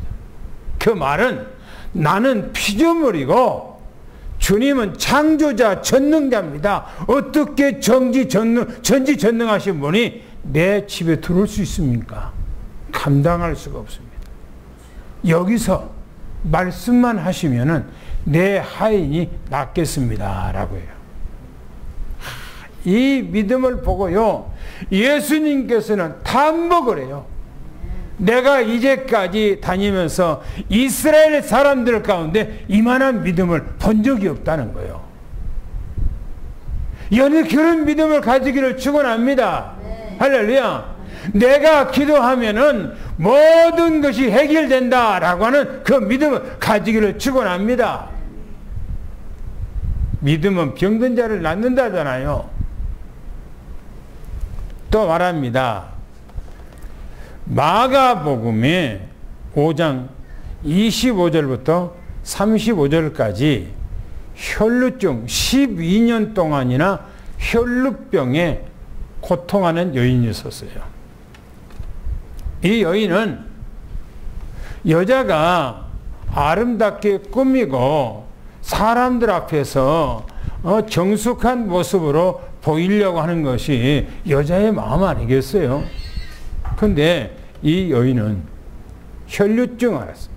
그 말은 나는 피조물이고 주님은 창조자 전능자입니다. 어떻게 전지전능하신 분이 내 집에 들어올 수 있습니까? 감당할 수가 없습니다. 여기서 말씀만 하시면은 내 하인이 낫겠습니다 라고 해요. 이 믿음을 보고요, 예수님께서는 단복을 해요. 내가 이제까지 다니면서 이스라엘 사람들 가운데 이만한 믿음을 본 적이 없다는 거예요. 그런 믿음을 가지기를 축원합니다. 네. 할렐루야. 내가 기도하면은 모든 것이 해결된다라고 하는 그 믿음을 가지기를 축원합니다. 믿음은 병든 자를 낫는다잖아요. 또 말합니다. 마가복음의 5장 25절부터 35절까지 혈루증 12년 동안이나 혈루병에 고통하는 여인이 있었어요. 이 여인은 여자가 아름답게 꾸미고 사람들 앞에서 정숙한 모습으로 보이려고 하는 것이 여자의 마음 아니겠어요? 근데 이 여인은 혈루증을 알았어요.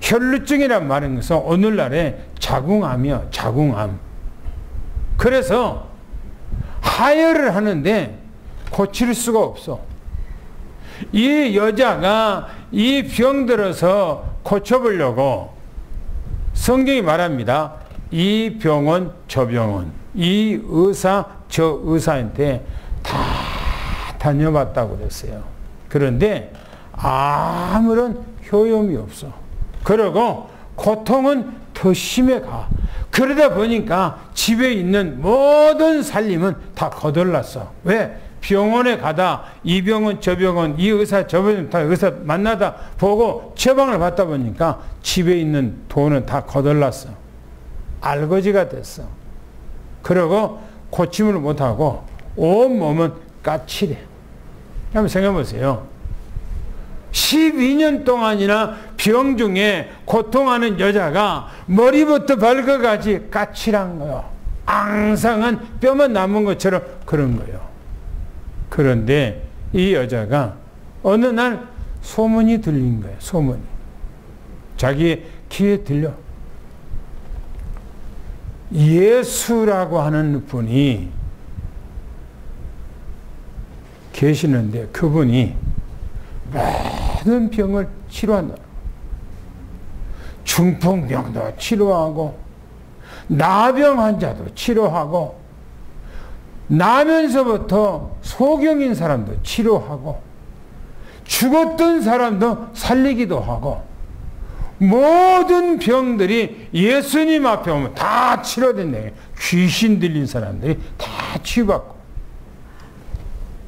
혈루증이란 말은 것은 오늘날의 자궁암이요, 자궁암. 그래서 하혈을 하는데 고칠 수가 없어. 이 여자가 이 병들어서 고쳐보려고 성경이 말합니다. 이 병원, 저 병원, 이 의사, 저 의사한테 다 다녀봤다고 그랬어요. 그런데 아무런 효용이 없어. 그리고 고통은 더 심해 가. 그러다 보니까 집에 있는 모든 살림은 다 거덜났어. 왜? 병원에 가다 이 병원 저 병원 이 의사 저 병원 다 의사 만나다 보고 처방을 받다 보니까 집에 있는 돈은 다 거덜났어. 알거지가 됐어. 그리고 고침을 못하고 온몸은 까칠해. 한번 생각해 보세요. 12년 동안이나 병 중에 고통하는 여자가 머리부터 발끝까지 까칠한 거예요. 앙상한 뼈만 남은 것처럼 그런 거예요. 그런데 이 여자가 어느 날 소문이 들린 거예요. 소문이. 자기 귀에 들려. 예수라고 하는 분이 계시는데 그분이 모든 병을 치료한다. 중풍병도 치료하고 나병 환자도 치료하고 나면서부터 소경인 사람도 치료하고 죽었던 사람도 살리기도 하고 모든 병들이 예수님 앞에 오면 다 치료된다. 귀신 들린 사람들이 다 치유받고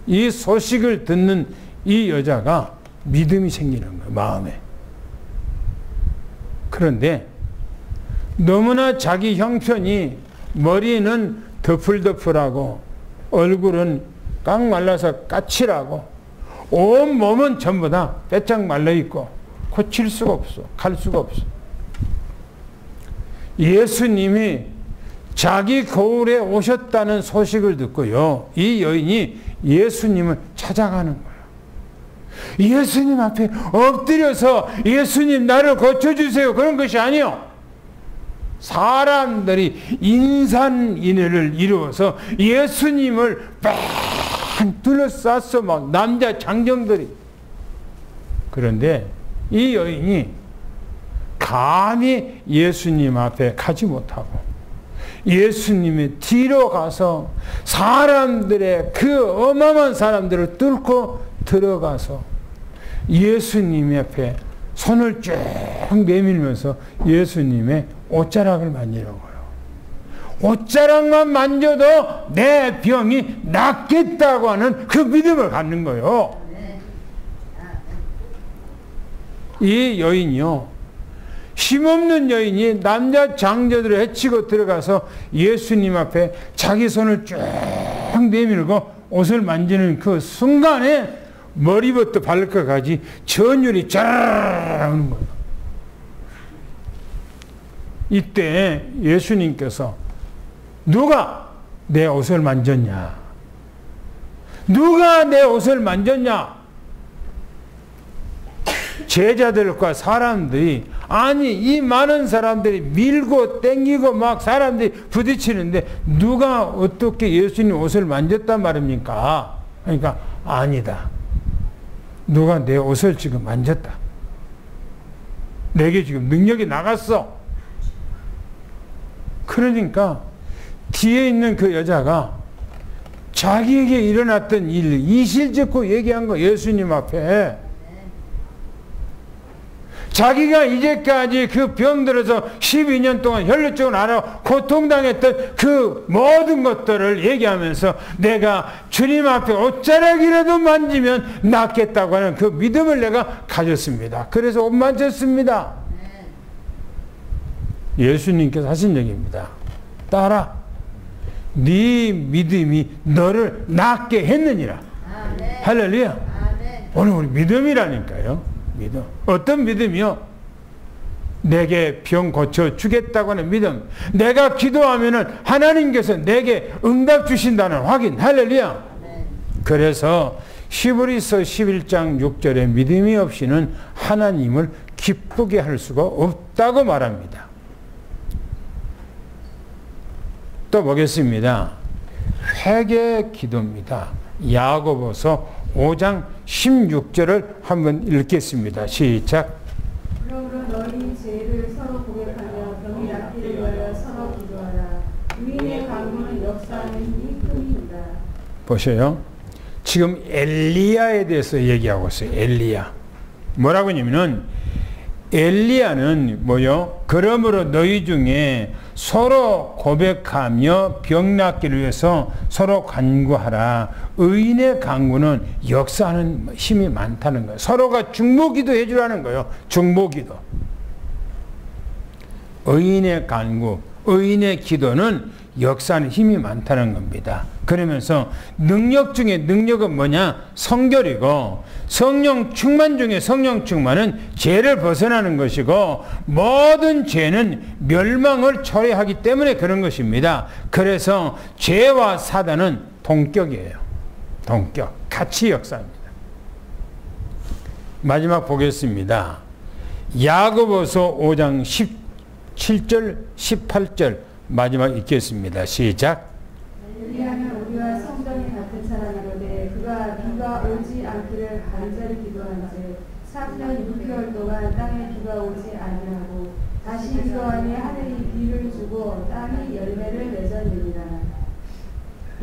이 소식을 듣는 이 여자가 믿음이 생기는 거예요. 마음에. 그런데 너무나 자기 형편이 머리는 더풀더풀하고 얼굴은 깡 말라서 까칠하고 온 몸은 전부 다 빼짝 말라있고 고칠 수가 없어. 갈 수가 없어. 예수님이 자기 거울에 오셨다는 소식을 듣고요. 이 여인이 예수님을 찾아가는 거예요. 예수님 앞에 엎드려서 예수님 나를 고쳐주세요. 그런 것이 아니요. 사람들이 인산인해를 이루어서 예수님을 빡 둘러쌌어. 막 남자 장정들이. 그런데 이 여인이 감히 예수님 앞에 가지 못하고 예수님의 뒤로 가서 사람들의 그 어마어마한 사람들을 뚫고 들어가서 예수님 앞에 손을 쭉 내밀면서 예수님의 옷자락을 만지려고요. 옷자락만 만져도 내 병이 낫겠다고 하는 그 믿음을 갖는 거예요. 이 여인이요, 힘없는 여인이 남자 장자들을 해치고 들어가서 예수님 앞에 자기 손을 쭉 내밀고 옷을 만지는 그 순간에 머리부터 발끝까지 전율이 쫙 오는 거예요. 이때 예수님께서 누가 내 옷을 만졌냐? 누가 내 옷을 만졌냐? 제자들과 사람들이, 아니 이 많은 사람들이 밀고 땡기고 막 사람들이 부딪히는데 누가 어떻게 예수님 옷을 만졌단 말입니까? 그러니까 아니다. 누가 내 옷을 지금 만졌다. 내게 지금 능력이 나갔어. 그러니까 뒤에 있는 그 여자가 자기에게 일어났던 일 이실직고 얘기한 거, 예수님 앞에. 자기가 이제까지 그 병들어서 12년 동안 혈루증을 앓아 고통당했던 그 모든 것들을 얘기하면서 내가 주님 앞에 옷자락이라도 만지면 낫겠다고 하는 그 믿음을 내가 가졌습니다. 그래서 옷 만졌습니다. 예수님께서 하신 얘기입니다. 딸아, 네 믿음이 너를 낫게 했느니라. 할렐루야. 오늘 우리 믿음이라니까요. 믿음. 어떤 믿음이요? 내게 병 고쳐주겠다고 하는 믿음. 내가 기도하면은 하나님께서 내게 응답 주신다는 확인. 할렐루야. 그래서 히브리서 11장 6절에 믿음이 없이는 하나님을 기쁘게 할 수가 없다고 말합니다. 또 보겠습니다. 회개 기도입니다. 야고보서 5장 16절을 한번 읽겠습니다. 시작. 그러므로 너희 죄를 서로 고백하며 병이 낫기를 위하여 서로 기도하라. 의인의 강구는 역사하는 힘이 큼이니라. 보세요. 지금 엘리야에 대해서 얘기하고 있어요. 엘리야. 뭐라고 하냐면은 엘리야는 뭐요? 그러므로 너희 중에 서로 고백하며 병 낫기를 위해서 서로 간구하라. 의인의 간구는 역사하는 힘이 많다는 거예요. 서로가 중보기도 해주라는 거예요. 중보기도. 의인의 간구, 의인의 기도는 역사하는 힘이 많다는 겁니다. 그러면서 능력 중에 능력은 뭐냐? 성결이고, 성령 충만 중에 성령 충만은 죄를 벗어나는 것이고, 모든 죄는 멸망을 초래하기 때문에 그런 것입니다. 그래서 죄와 사단은 동격이에요. 동격. 같이 역사합니다. 마지막 보겠습니다. 야고보서 5장 17절 18절 마지막 읽겠습니다. 시작. 엘리야는 우리와 성전이 같은 사람이로되 그가 비가 오지 않기를 간절히 기도한즉 3년 6개월 동안 땅에 비가 오지 아니하고 다시 기도하니 하늘이 비를 주고 땅이 열매를 맺었느니라.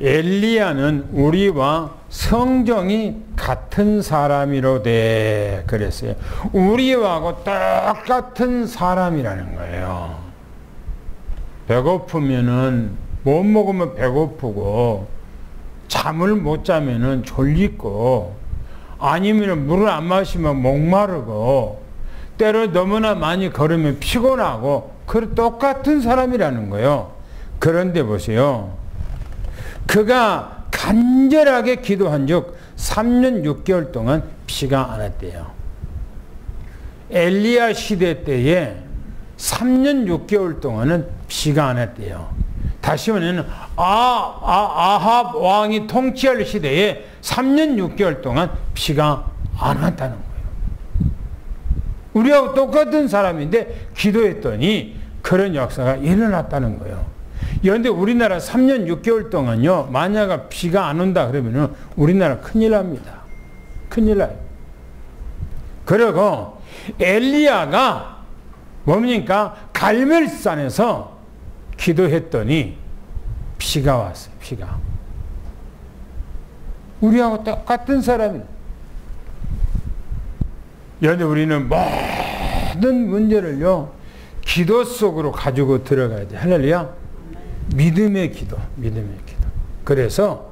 엘리야는 우리와 성정이 같은 사람이로되 그랬어요. 우리하고 똑같은 사람이라는 거예요. 배고프면은 못 먹으면 배고프고 잠을 못 자면은 졸리고 아니면 물을 안 마시면 목마르고 때로 너무나 많이 걸으면 피곤하고 그 똑같은 사람이라는 거예요. 그런데 보세요. 그가 간절하게 기도한 즉 3년 6개월 동안 비가 안 왔대요. 엘리야 시대 때에 3년 6개월 동안은 비가 안 왔대요. 다시 말하면 아합 왕이 통치할 시대에 3년 6개월 동안 비가 안 왔다는 거예요. 우리하고 똑같은 사람인데 기도했더니 그런 역사가 일어났다는 거예요. 그런데 우리나라 3년 6개월 동안요, 만약 비가 안 온다 그러면 우리나라 큰일 납니다. 큰일 나요. 그리고 엘리야가 뭡니까? 갈멜산에서 기도했더니 비가 왔어요. 비가. 우리하고 똑같은 사람이에요. 그런데 우리는 모든 문제를요, 기도 속으로 가지고 들어가야 돼. 할렐루야. 믿음의 기도, 믿음의 기도. 그래서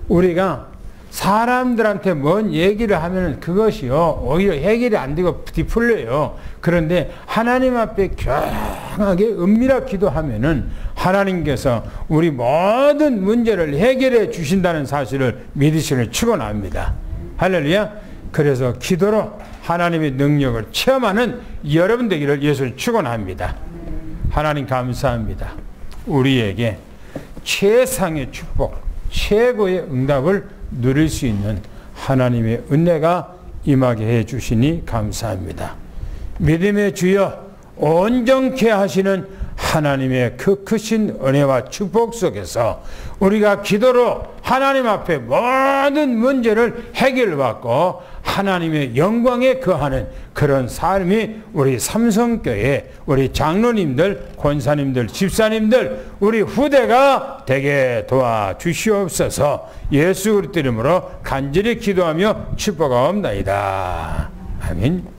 우리가 사람들한테 뭔 얘기를 하면 그것이요, 오히려 해결이 안 되고 뒤풀려요. 그런데 하나님 앞에 경하게 은밀하게 기도하면은 하나님께서 우리 모든 문제를 해결해 주신다는 사실을 믿으시길 축원합니다. 할렐루야. 그래서 기도로 하나님의 능력을 체험하는 여러분 되기를 예수를 축원합니다. 하나님 감사합니다. 우리에게 최상의 축복, 최고의 응답을 누릴 수 있는 하나님의 은혜가 임하게 해 주시니 감사합니다. 믿음의 주여, 온전케 하시는 하나님의 그 크신 은혜와 축복 속에서 우리가 기도로 하나님 앞에 모든 문제를 해결받고 하나님의 영광에 거하는 그런 삶이 우리 삼성교회, 우리 장로님들, 권사님들, 집사님들, 우리 후대가 되게 도와주시옵소서. 예수 그리스도 이름으로 간절히 기도하며 축복하옵나이다. 아멘.